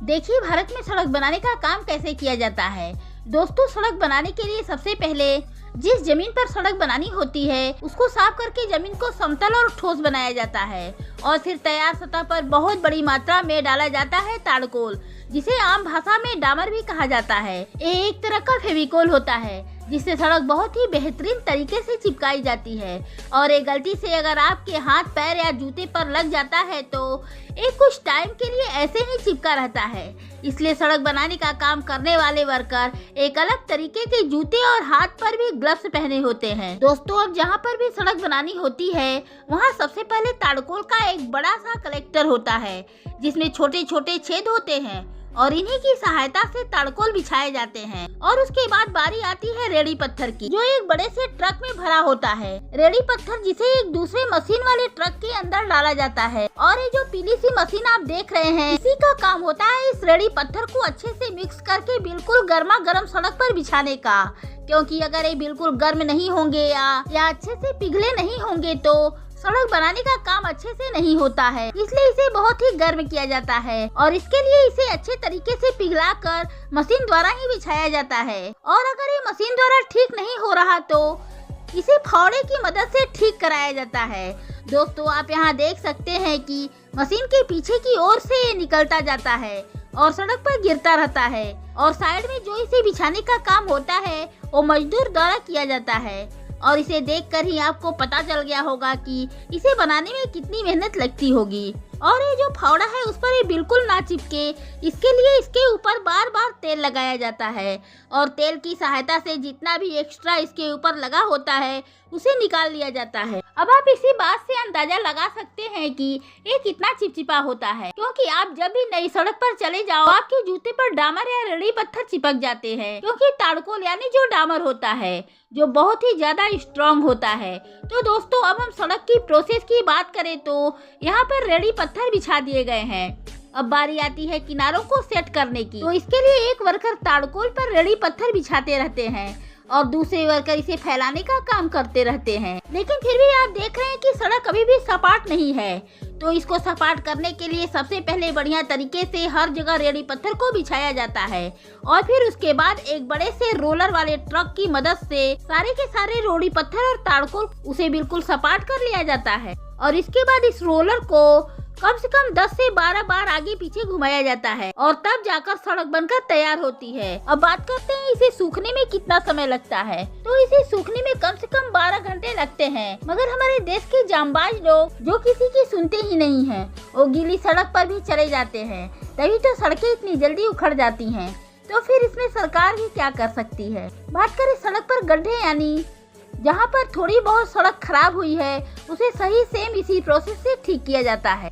देखिए भारत में सड़क बनाने का काम कैसे किया जाता है। दोस्तों, सड़क बनाने के लिए सबसे पहले जिस जमीन पर सड़क बनानी होती है उसको साफ करके जमीन को समतल और ठोस बनाया जाता है और फिर तैयार सतह पर बहुत बड़ी मात्रा में डाला जाता है ताड़कोल, जिसे आम भाषा में डामर भी कहा जाता है। ये एक तरह का फेविकोल होता है जिससे सड़क बहुत ही बेहतरीन तरीके से चिपकाई जाती है और एक गलती से अगर आपके हाथ, पैर या जूते पर लग जाता है तो एक कुछ टाइम के लिए ऐसे ही चिपका रहता है। इसलिए सड़क बनाने का काम करने वाले वर्कर एक अलग तरीके के जूते और हाथ पर भी ग्लव्स पहने होते हैं। दोस्तों, अब जहाँ पर भी सड़क बनानी होती है वहाँ सबसे पहले ताड़कोल का एक बड़ा सा कलेक्टर होता है जिसमें छोटे छोटे छेद होते हैं और इन्हीं की सहायता से ताड़कोल बिछाए जाते हैं। और उसके बाद बारी आती है रेडी पत्थर की, जो एक बड़े से ट्रक में भरा होता है। रेडी पत्थर जिसे एक दूसरे मशीन वाले ट्रक के अंदर डाला जाता है और ये जो पीली सी मशीन आप देख रहे हैं, इसी का काम होता है इस रेडी पत्थर को अच्छे से मिक्स करके बिल्कुल गर्मा गर्म सड़क पर बिछाने का। क्योंकि अगर ये बिल्कुल गर्म नहीं होंगे या अच्छे से पिघले नहीं होंगे तो सड़क बनाने का काम अच्छे से नहीं होता है। इसलिए इसे बहुत ही गर्म किया जाता है और इसके लिए इसे अच्छे तरीके से पिघलाकर मशीन द्वारा ही बिछाया जाता है। और अगर ये मशीन द्वारा ठीक नहीं हो रहा तो इसे फावड़े की मदद से ठीक कराया जाता है। दोस्तों, आप यहाँ देख सकते हैं कि मशीन के पीछे की ओर से ये निकलता जाता है और सड़क पर गिरता रहता है और साइड में जो इसे बिछाने का काम होता है वो मजदूर द्वारा किया जाता है। और इसे देखकर ही आपको पता चल गया होगा कि इसे बनाने में कितनी मेहनत लगती होगी। और ये जो फावड़ा है उस पर ये बिल्कुल ना चिपके, इसके लिए इसके ऊपर बार बार तेल लगाया जाता है और तेल की सहायता से जितना भी एक्स्ट्रा इसके ऊपर लगा होता है उसे निकाल लिया जाता है। अब आप इसी बात से अंदाजा लगा सकते हैं कि ये कितना चिपचिपा होता है, क्योंकि आप जब भी नई सड़क पर चले जाओ आपके जूते पर डामर या रेडी पत्थर चिपक जाते हैं, क्योंकि ताड़कोल यानी जो डामर होता है जो बहुत ही ज्यादा स्ट्रॉन्ग होता है। तो दोस्तों, अब हम सड़क की प्रोसेस की बात करें तो यहाँ पर रेडी पत्थर बिछा दिए गए हैं। अब बारी आती है किनारों को सेट करने की। तो इसके लिए एक वर्कर ताड़कोल पर रेडी पत्थर बिछाते रहते हैं और दूसरे वर्कर इसे फैलाने का काम करते रहते हैं। लेकिन फिर भी आप देख रहे हैं कि सड़क अभी भी सपाट नहीं है। तो इसको सपाट करने के लिए सबसे पहले बढ़िया तरीके से हर जगह रेडी पत्थर को बिछाया जाता है और फिर उसके बाद एक बड़े से रोलर वाले ट्रक की मदद से सारे के सारे रेडी पत्थर और ताड़कोल उसे बिल्कुल सपाट कर लिया जाता है। और इसके बाद इस रोलर को कम से कम 10 से 12 बार आगे पीछे घुमाया जाता है और तब जाकर सड़क बनकर तैयार होती है। अब बात करते हैं इसे सूखने में कितना समय लगता है। तो इसे सूखने में कम से कम 12 घंटे लगते हैं। मगर हमारे देश के जांबाज लोग जो किसी की सुनते ही नहीं हैं, वो गीली सड़क पर भी चले जाते हैं, तभी तो सड़कें इतनी जल्दी उखड़ जाती हैं। तो फिर इसमें सरकार भी क्या कर सकती है। बात करें सड़क पर गड्ढे, यानी जहाँ पर थोड़ी बहुत सड़क खराब हुई है उसे सही सेम इसी प्रोसेस से ठीक किया जाता है।